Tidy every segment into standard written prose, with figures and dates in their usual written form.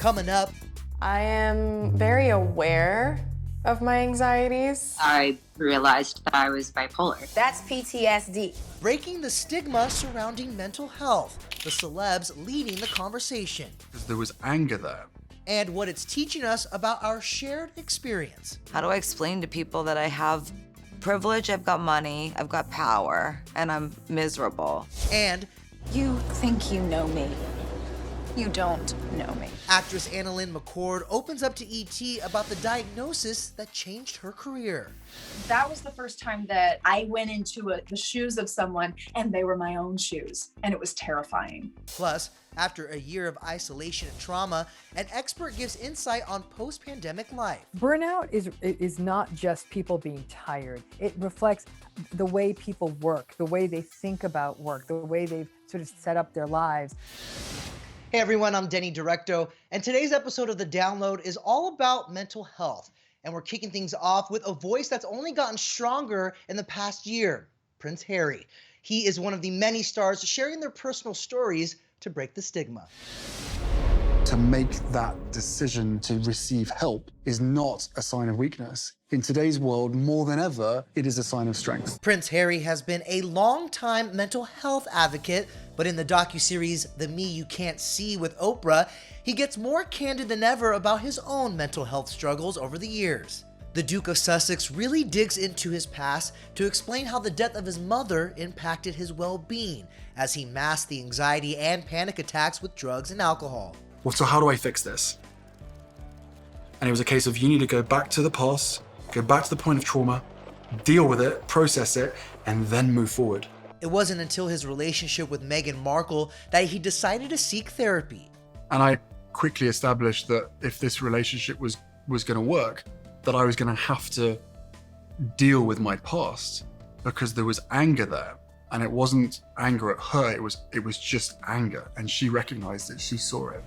Coming up, I am very aware of my anxieties. I realized that I was bipolar. That's PTSD. breaking the stigma surrounding mental health, the celebs leading the conversation, Because there was anger there. and what it's teaching us about our shared experience. How do I explain to people that I have privilege, I've got money, I've got power, and I'm miserable? And You think you know me. You don't know me. actress Annalyn McCord opens up to ET about the diagnosis that changed her career. That was the first time that I went into the shoes of someone and they were my own shoes, and it was terrifying. Plus, after a year of isolation and trauma, an expert gives insight on post-pandemic life. Burnout is not just people being tired. It reflects the way people work, the way they think about work, the way they've sort of set up their lives. Hey everyone, I'm Denny Directo, and today's episode of The Download is all about mental health. And we're kicking things off with a voice that's only gotten stronger in the past year, Prince Harry. He is one of the many stars sharing their personal stories to break the stigma. To make that decision to receive help is not a sign of weakness. In today's world, more than ever, it is a sign of strength. Prince Harry has been a long-time mental health advocate, but in the docuseries The Me You Can't See with Oprah, he gets more candid than ever about his own mental health struggles over the years. The Duke of Sussex really digs into his past to explain how the death of his mother impacted his well-being as he masked the anxiety and panic attacks with drugs and alcohol. Well, so how do I fix this? And it was a case of you need to go back to the past, go back to the point of trauma, deal with it, process it, and then move forward. It wasn't until his relationship with Meghan Markle that he decided to seek therapy. And I quickly established that if this relationship was going to work, that I was going to have to deal with my past because there was anger there. And it wasn't anger at her, it was just anger. And she recognized it, she saw it.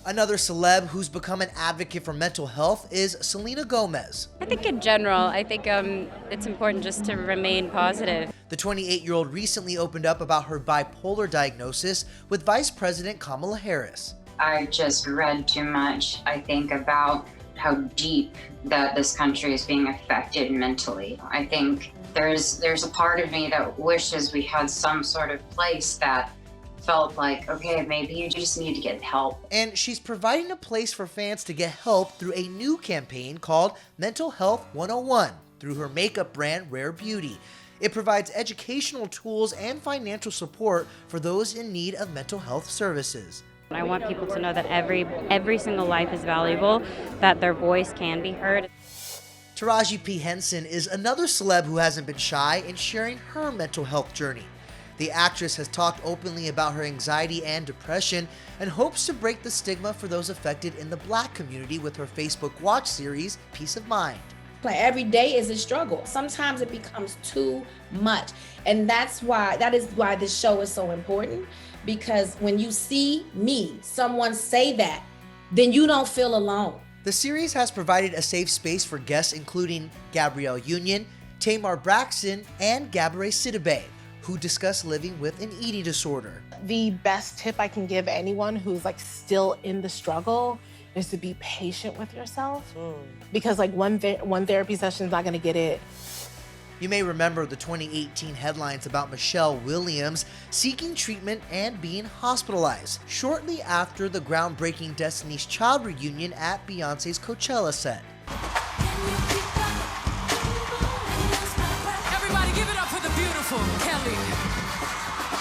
Another celeb who's become an advocate for mental health is Selena Gomez. I think in general, it's important just to remain positive. The 28-year-old recently opened up about her bipolar diagnosis with Vice President Kamala Harris. I just read too much, I think, about how deep that this country is being affected mentally. I think there's a part of me that wishes we had some sort of place that felt like, okay, maybe you just need to get help. And she's providing a place for fans to get help through a new campaign called Mental Health 101 through her makeup brand Rare Beauty. It provides educational tools and financial support for those in need of mental health services. I want people to know that every single life is valuable, that their voice can be heard. Taraji P. Henson is another celeb who hasn't been shy in sharing her mental health journey. The actress has talked openly about her anxiety and depression and hopes to break the stigma for those affected in the Black community with her Facebook Watch series, Peace of Mind. Like every day is a struggle. Sometimes it becomes too much. And that is why this show is so important, because when you see someone say that, then you don't feel alone. The series has provided a safe space for guests including Gabrielle Union, Tamar Braxton, and Gabourey Sidibe, who discuss living with an eating disorder. The best tip I can give anyone who's still in the struggle is to be patient with yourself, because one therapy session is not gonna get it. You may remember the 2018 headlines about Michelle Williams seeking treatment and being hospitalized shortly after the groundbreaking Destiny's Child reunion at Beyonce's Coachella set. Everybody give it up for the beautiful Kelly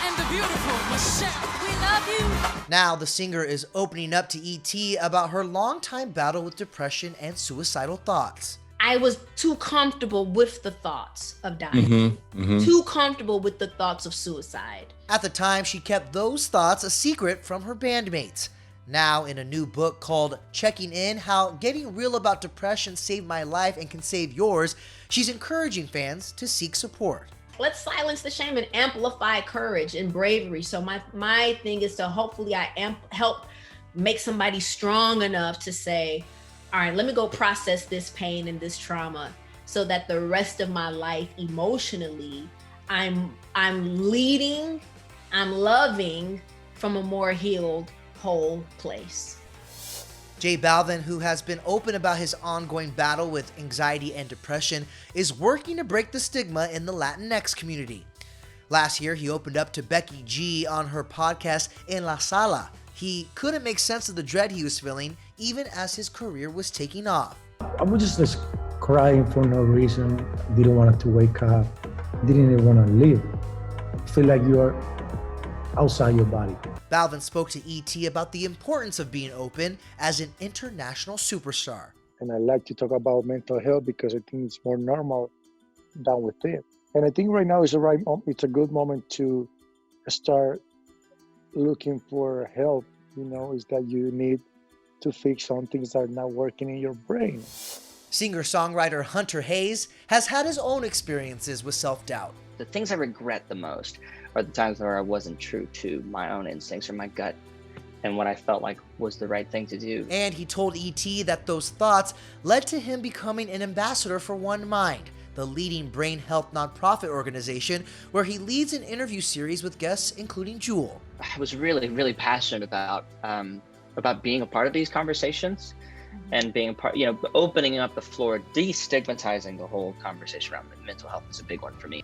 and the beautiful Michelle. We love you. Now the singer is opening up to ET about her longtime battle with depression and suicidal thoughts. I was too comfortable with the thoughts of dying, too comfortable with the thoughts of suicide. At the time, she kept those thoughts a secret from her bandmates. Now, in a new book called Checking In, How Getting Real About Depression Saved My Life and Can Save Yours, she's encouraging fans to seek support. Let's silence the shame and amplify courage and bravery. So my thing is to hopefully help make somebody strong enough to say, all right, let me go process this pain and this trauma so that the rest of my life emotionally, I'm leading, I'm loving from a more healed, whole place. J Balvin, who has been open about his ongoing battle with anxiety and depression, is working to break the stigma in the Latinx community. Last year, he opened up to Becky G on her podcast En La Sala. He couldn't make sense of the dread he was feeling, even as his career was taking off. I was just crying for no reason. Didn't want to wake up. Didn't even want to live. Feel like you are outside your body. Balvin spoke to ET about the importance of being open as an international superstar. And I like to talk about mental health because I think it's more normal than we think. And I think right now is it's a good moment to start looking for help. Is that you need to fix some things that are not working in your brain. Singer-songwriter Hunter Hayes has had his own experiences with self-doubt. The things I regret the most are the times where I wasn't true to my own instincts or my gut and what I felt like was the right thing to do. And he told ET that those thoughts led to him becoming an ambassador for One Mind, the leading brain health nonprofit organization, where he leads an interview series with guests including Jewel. I was really, really passionate about being a part of these conversations and being a part, opening up the floor, destigmatizing the whole conversation around mental health is a big one for me.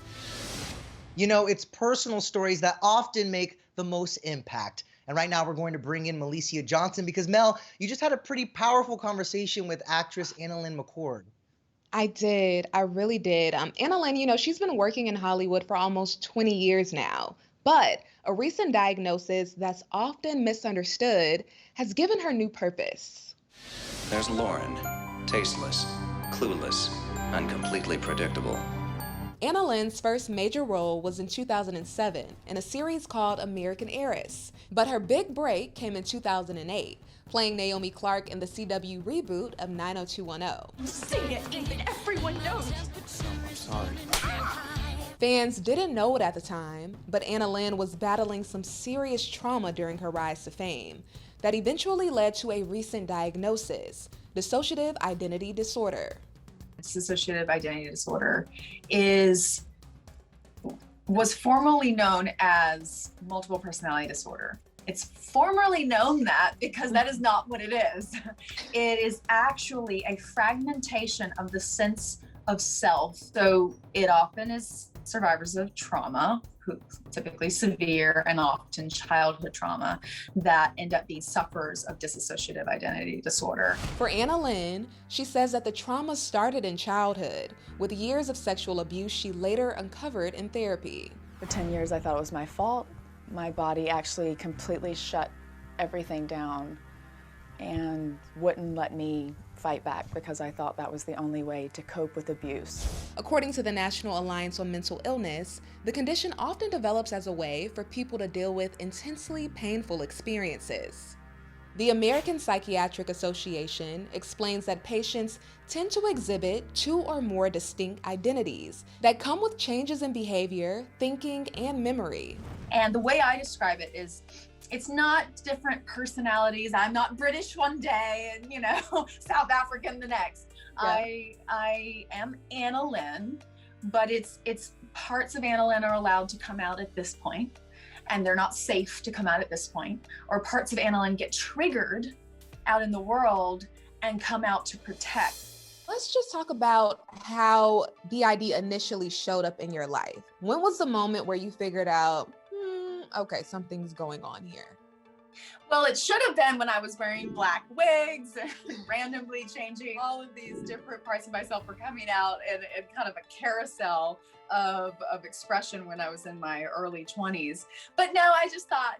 It's personal stories that often make the most impact. And right now we're going to bring in Melicia Johnson because, Mel, you just had a pretty powerful conversation with actress Annalyn McCord. I did. I really did. Annalyn, she's been working in Hollywood for almost 20 years now. But a recent diagnosis that's often misunderstood has given her new purpose. There's Lauren, tasteless, clueless, and completely predictable. Annalyn's first major role was in 2007 in a series called American Heiress, but her big break came in 2008, playing Naomi Clark in the CW reboot of 90210. Say it, even everyone knows. I'm sorry. Fans didn't know it at the time, but Annalyn was battling some serious trauma during her rise to fame that eventually led to a recent diagnosis, dissociative identity disorder. Dissociative identity disorder was formerly known as multiple personality disorder. It's formerly known that because that is not what it is. It is actually a fragmentation of the sense of self. So it often is survivors of trauma, who typically severe and often childhood trauma, that end up being sufferers of dissociative identity disorder. For Annalyn, she says that the trauma started in childhood, with years of sexual abuse she later uncovered in therapy. For 10 years, I thought it was my fault. My body actually completely shut everything down and wouldn't let me fight back because I thought that was the only way to cope with abuse. According to the National Alliance on Mental Illness, the condition often develops as a way for people to deal with intensely painful experiences. The American Psychiatric Association explains that patients tend to exhibit 2 or more distinct identities that come with changes in behavior, thinking, and memory. And the way I describe it is, it's not different personalities. I'm not British one day and, South African the next. Yeah. I am Annalyn, but it's parts of Annalyn are allowed to come out at this point, and they're not safe to come out at this point. Or parts of Annalyn get triggered out in the world and come out to protect. Let's just talk about how DID initially showed up in your life. When was the moment where you figured out, okay, something's going on here? Well, it should have been when I was wearing black wigs and randomly changing. All of these different parts of myself were coming out in kind of a carousel of expression when I was in my early 20s. But no, I just thought,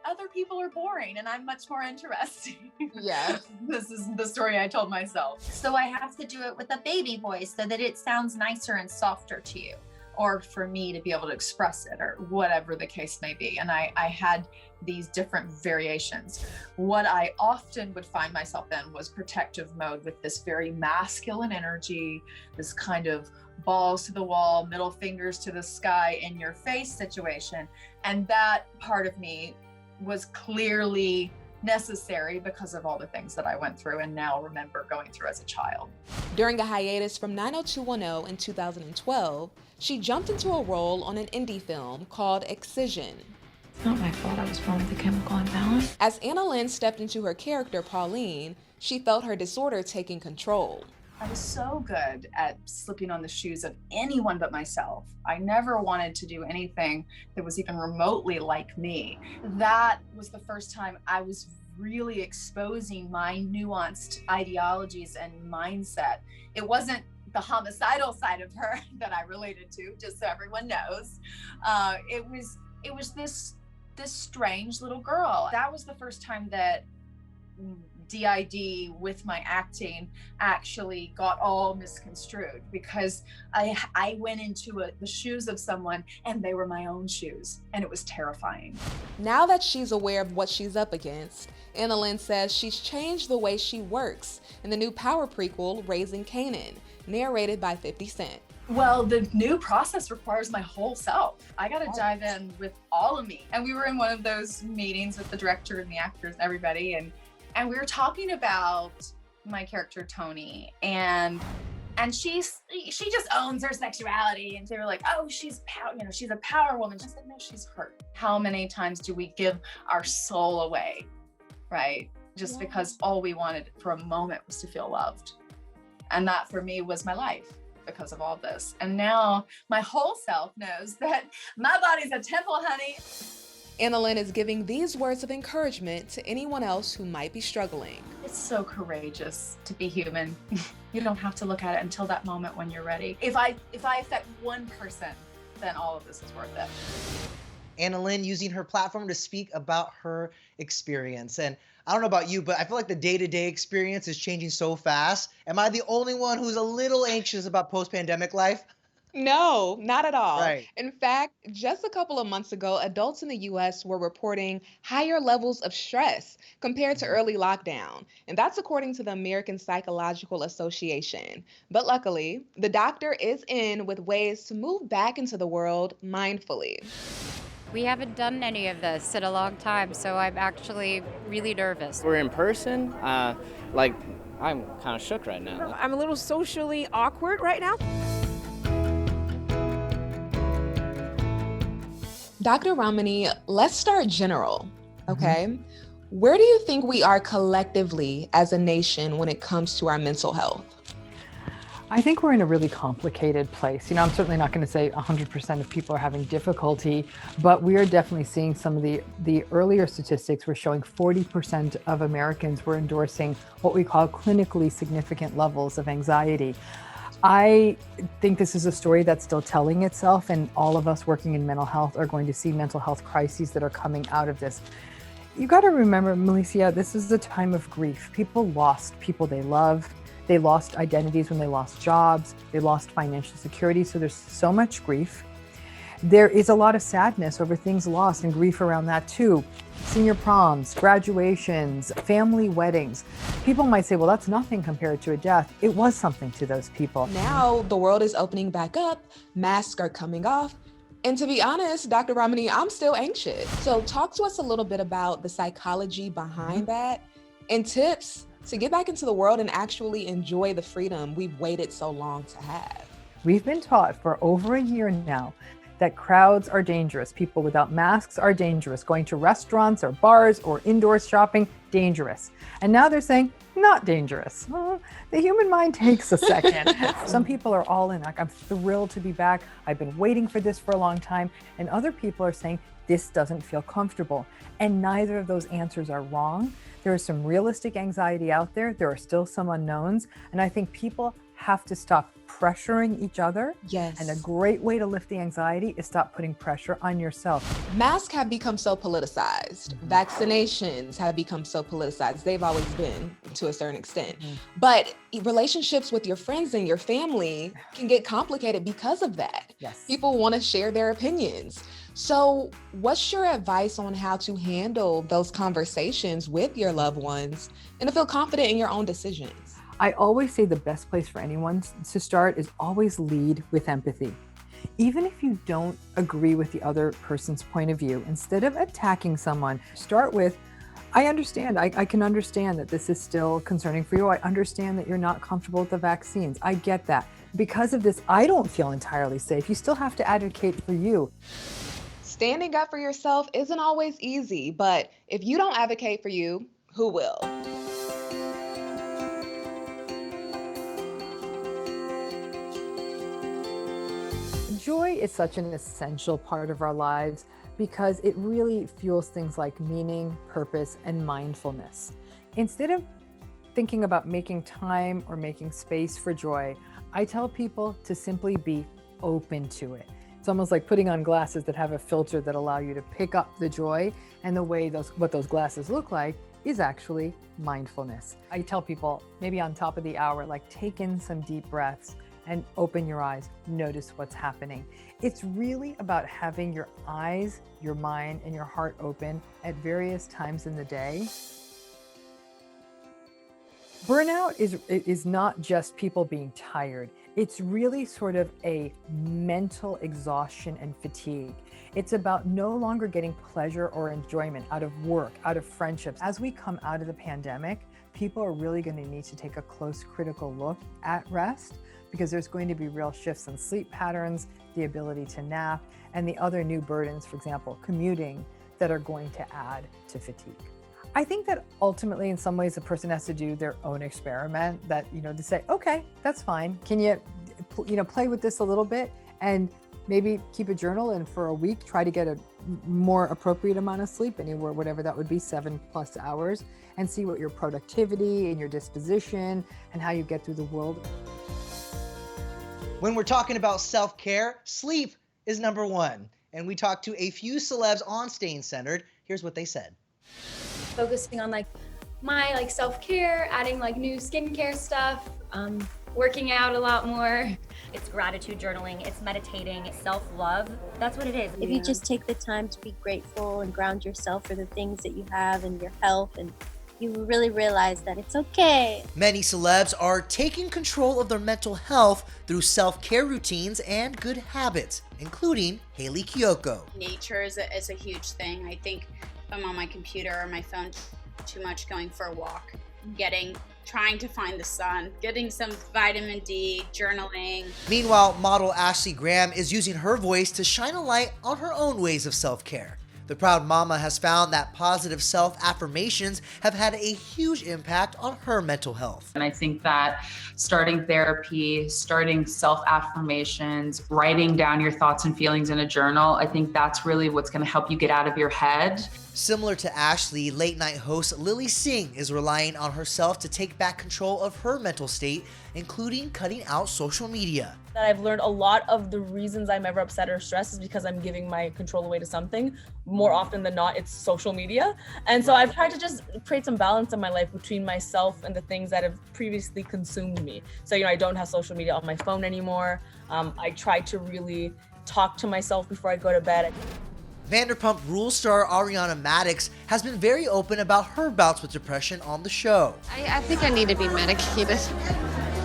other people are boring and I'm much more interesting. Yeah. This is the story I told myself. So I have to do it with a baby voice so that it sounds nicer and softer to you. Or for me to be able to express it, or whatever the case may be. And I had these different variations. What I often would find myself in was protective mode with this very masculine energy, this kind of balls to the wall, middle fingers to the sky, in your face situation. And that part of me was clearly necessary because of all the things that I went through and now remember going through as a child. During a hiatus from 90210 in 2012, she jumped into a role on an indie film called Excision. Not my fault I was born with a chemical imbalance. As Anna Lynn stepped into her character, Pauline, she felt her disorder taking control. I was so good at slipping on the shoes of anyone but myself. I never wanted to do anything that was even remotely like me. That was the first time I was really exposing my nuanced ideologies and mindset. It wasn't the homicidal side of her that I related to, just so everyone knows. It was this strange little girl. That was the first time that DID with my acting actually got all misconstrued, because I went into the shoes of someone and they were my own shoes, and it was terrifying. Now that she's aware of what she's up against, Anna Lynn says she's changed the way she works in the new Power prequel, Raising Kanan, narrated by 50 Cent. Well, the new process requires my whole self. I got to dive in with all of me. And we were in one of those meetings with the director and the actors and everybody, and we were talking about my character Tony, and she just owns her sexuality, and they were like, oh, she's a power woman. I said, no, she's hurt. How many times do we give our soul away, right? Just because all we wanted for a moment was to feel loved. And that for me was my life because of all this. And now my whole self knows that my body's a temple, honey. Anna Lynn is giving these words of encouragement to anyone else who might be struggling. It's so courageous to be human. You don't have to look at it until that moment when you're ready. If I affect one person, then all of this is worth it. Anna Lynn using her platform to speak about her experience. And I don't know about you, but I feel like the day-to-day experience is changing so fast. Am I the only one who's a little anxious about post-pandemic life? No, not at all. Right. In fact, just a couple of months ago, adults in the US were reporting higher levels of stress compared to early lockdown. And that's according to the American Psychological Association. But luckily, the doctor is in with ways to move back into the world mindfully. We haven't done any of this in a long time, so I'm actually really nervous. We're in person. I'm kind of shook right now. I'm a little socially awkward right now. Dr. Romini, let's start general, okay? Where do you think we are collectively as a nation when it comes to our mental health? I think we're in a really complicated place. I'm certainly not going to say 100% of people are having difficulty, but we are definitely seeing some of the earlier statistics were showing 40% of Americans were endorsing what we call clinically significant levels of anxiety. I think this is a story that's still telling itself, and all of us working in mental health are going to see mental health crises that are coming out of this. You got to remember, Melissa, this is a time of grief. People lost people they love. They lost identities when they lost jobs. They lost financial security. So there's so much grief. There is a lot of sadness over things lost and grief around that too. Senior proms, graduations, family weddings. People might say, well, that's nothing compared to a death. It was something to those people. Now the world is opening back up, masks are coming off. And to be honest, Dr. Romini, I'm still anxious. So talk to us a little bit about the psychology behind that and tips to get back into the world and actually enjoy the freedom we've waited so long to have. We've been taught for over a year now that crowds are dangerous. People without masks are dangerous. Going to restaurants or bars or indoor shopping, dangerous. And now they're saying, not dangerous. Well, the human mind takes a second. Some people are all in, like, I'm thrilled to be back. I've been waiting for this for a long time. And other people are saying, this doesn't feel comfortable. And neither of those answers are wrong. There is some realistic anxiety out there. There are still some unknowns. And I think people have to stop pressuring each other. Yes. And a great way to lift the anxiety is stop putting pressure on yourself. Masks have become so politicized. Vaccinations have become so politicized. They've always been to a certain extent. But relationships with your friends and your family can get complicated because of that. Yes. People want to share their opinions. So what's your advice on how to handle those conversations with your loved ones and to feel confident in your own decisions? I always say the best place for anyone to start is always lead with empathy. Even if you don't agree with the other person's point of view, instead of attacking someone, start with, I understand. I can understand that this is still concerning for you. I understand that you're not comfortable with the vaccines. I get that. Because of this, I don't feel entirely safe. You still have to advocate for you. Standing up for yourself isn't always easy, but if you don't advocate for you, who will? Joy is such an essential part of our lives because it really fuels things like meaning, purpose, and mindfulness. Instead of thinking about making time or making space for joy, I tell people to simply be open to it. It's almost like putting on glasses that have a filter that allow you to pick up the joy, and the way what those glasses look like is actually mindfulness. I tell people, maybe on top of the hour, like take in some deep breaths and open your eyes, notice what's happening. It's really about having your eyes, your mind, and your heart open at various times in the day. Burnout is not just people being tired. It's really sort of a mental exhaustion and fatigue. It's about no longer getting pleasure or enjoyment out of work, out of friendships. As we come out of the pandemic, people are really going to need to take a close, critical look at rest, because there's going to be real shifts in sleep patterns, the ability to nap, and the other new burdens, for example, commuting, that are going to add to fatigue. I think that ultimately, in some ways, a person has to do their own experiment, that, to say, okay, that's fine. Can you, play with this a little bit and maybe keep a journal, and for a week, try to get a more appropriate amount of sleep, anywhere, whatever that would be, 7+ hours, and see what your productivity and your disposition and how you get through the world. When we're talking about self-care, sleep is number one. And we talked to a few celebs on Staying Centered. Here's what they said. Focusing on my self-care, adding new skincare stuff, working out a lot more. It's gratitude journaling, it's meditating, it's self-love. That's what it is. If you just take the time to be grateful and ground yourself for the things that you have and your health, and you really realize that it's okay. Many celebs are taking control of their mental health through self-care routines and good habits, including Haley Kiyoko. Nature is a huge thing. I think if I'm on my computer or my phone too much, going for a walk, trying to find the sun, getting some vitamin D, journaling. Meanwhile, model Ashley Graham is using her voice to shine a light on her own ways of self-care. The proud mama has found that positive self-affirmations have had a huge impact on her mental health. And I think that starting therapy, starting self-affirmations, writing down your thoughts and feelings in a journal, I think that's really what's going to help you get out of your head. Similar to Ashley, late-night host Lily Singh is relying on herself to take back control of her mental state, including cutting out social media. That I've learned a lot of the reasons I'm ever upset or stressed is because I'm giving my control away to something. More often than not, it's social media. And so I've tried to just create some balance in my life between myself and the things that have previously consumed me. So, I don't have social media on my phone anymore. I try to really talk to myself before I go to bed. Vanderpump Rules star Ariana Madix has been very open about her bouts with depression on the show. I think I need to be medicated.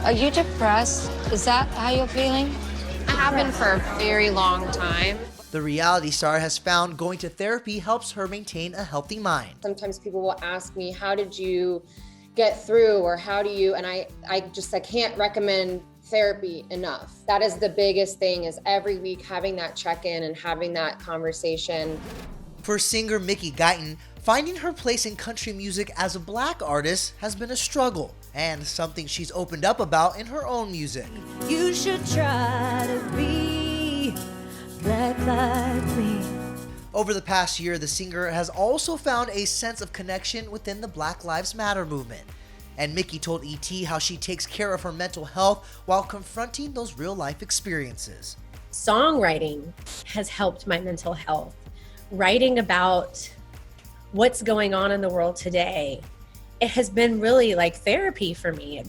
Are you depressed? Is that how you're feeling? I have been for a very long time. The reality star has found going to therapy helps her maintain a healthy mind. Sometimes people will ask me, how did you get through, or how do you, and I can't recommend therapy enough. That is the biggest thing, is every week having that check-in and having that conversation. For singer Mickey Guyton, finding her place in country music as a Black artist has been a struggle, and something she's opened up about in her own music. You should try to be black like me. Over the past year, the singer has also found a sense of connection within the Black Lives Matter movement. And Mickey told ET how she takes care of her mental health while confronting those real-life experiences. Songwriting has helped my mental health. Writing about what's going on in the world today, it has been really like therapy for me.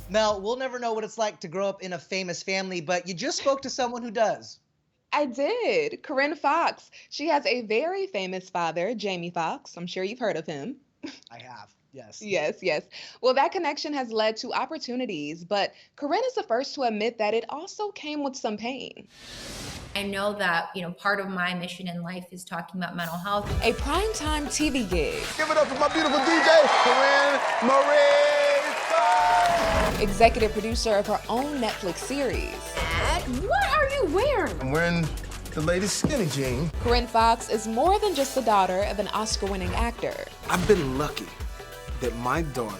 Mel, we'll never know what it's like to grow up in a famous family, but you just spoke to someone who does. I did. Corinne Fox. She has a very famous father, Jamie Foxx. I'm sure you've heard of him. I have, yes. Yes. Well, that connection has led to opportunities, but Corinne is the first to admit that it also came with some pain. I know that, part of my mission in life is talking about mental health. A primetime TV gig. Give it up for my beautiful DJ, Corinne Marie Fox. Executive producer of her own Netflix series. What are you wearing? I'm wearing the latest skinny jean. Corinne Fox is more than just the daughter of an Oscar-winning actor. I've been lucky that my daughter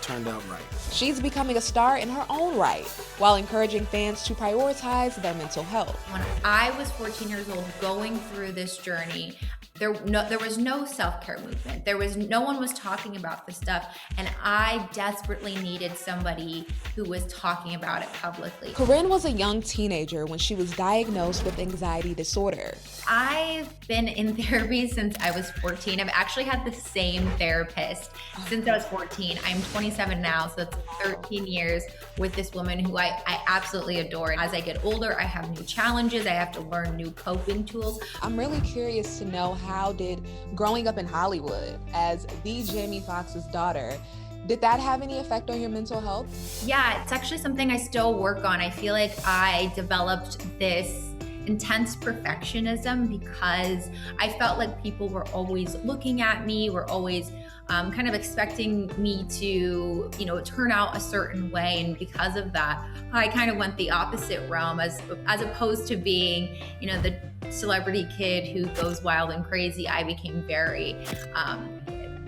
turned out right. She's becoming a star in her own right, while encouraging fans to prioritize their mental health. When I was 14 years old going through this journey, there was no self-care movement. No one was talking about this stuff, and I desperately needed somebody who was talking about it publicly. Corinne was a young teenager when she was diagnosed with anxiety disorder. I've been in therapy since I was 14. I've actually had the same therapist since I was 14. I'm 27 now, so that's 13 years with this woman who I absolutely adore. As I get older, I have new challenges. I have to learn new coping tools. I'm really curious to know, how did growing up in Hollywood as the Jamie Foxx's daughter, did that have any effect on your mental health? Yeah, it's actually something I still work on. I feel like I developed this intense perfectionism because I felt like people were always looking at me, were always kind of expecting me to, turn out a certain way. And because of that, I kind of went the opposite realm as opposed to being, the celebrity kid who goes wild and crazy. I became very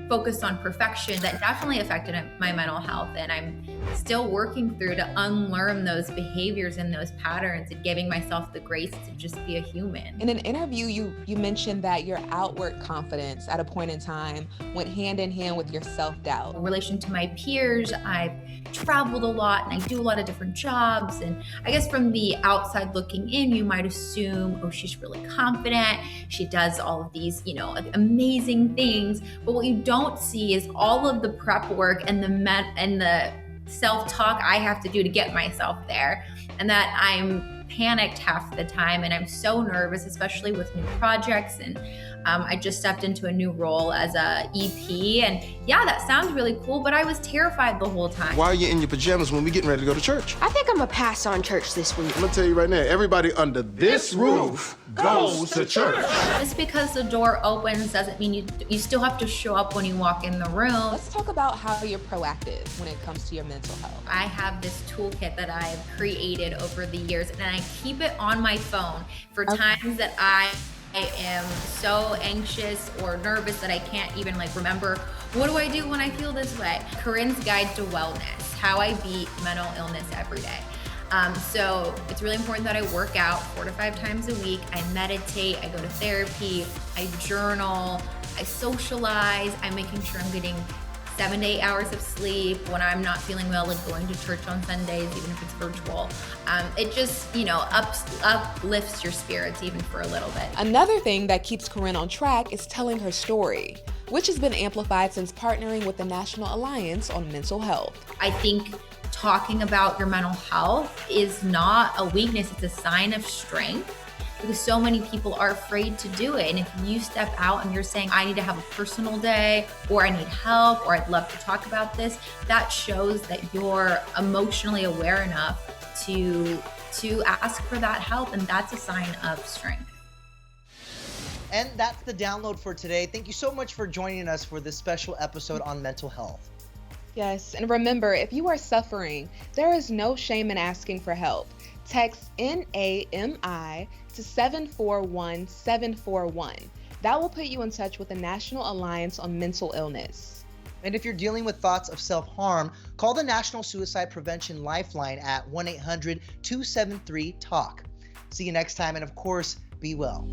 focused on perfection. That definitely affected my mental health, and I'm still working through to unlearn those behaviors and those patterns and giving myself the grace to just be a human. In an interview, you mentioned that your outward confidence at a point in time went hand in hand with your self-doubt. In relation to my peers, I've traveled a lot and I do a lot of different jobs, and I guess from the outside looking in, you might assume, oh, she's really confident, she does all of these, amazing things, but what you don't see is all of the prep work and the self-talk I have to do to get myself there, and that I'm panicked half the time and I'm so nervous, especially with new projects. And I just stepped into a new role as a EP, and yeah, that sounds really cool, but I was terrified the whole time. Why are you in your pajamas when we getting ready to go to church? I think I'm gonna pass on church this week. I'm gonna tell you right now, everybody under this roof goes to church. Just because the door opens doesn't mean you still have to show up when you walk in the room. Let's talk about how you're proactive when it comes to your mental health. I have this toolkit that I've created over the years, and I keep it on my phone for times that I am so anxious or nervous that I can't even remember, what do I do when I feel this way? Corinne's Guide to Wellness, how I beat mental illness every day. So it's really important that I work out 4 to 5 times a week. I meditate, I go to therapy, I journal, I socialize, I'm making sure I'm getting 7 to 8 hours of sleep. When I'm not feeling well, going to church on Sundays, even if it's virtual. It just, uplifts your spirits even for a little bit. Another thing that keeps Corinne on track is telling her story, which has been amplified since partnering with the National Alliance on Mental Health. I think talking about your mental health is not a weakness, it's a sign of strength, because so many people are afraid to do it. And if you step out and you're saying, I need to have a personal day, or I need help, or I'd love to talk about this, that shows that you're emotionally aware enough to ask for that help, and that's a sign of strength. And that's the download for today. Thank you so much for joining us for this special episode on mental health. Yes, and remember, if you are suffering, there is no shame in asking for help. Text NAMI to 741-741. That will put you in touch with the National Alliance on Mental Illness. And if you're dealing with thoughts of self-harm, call the National Suicide Prevention Lifeline at 1-800-273-TALK. See you next time, and of course, be well.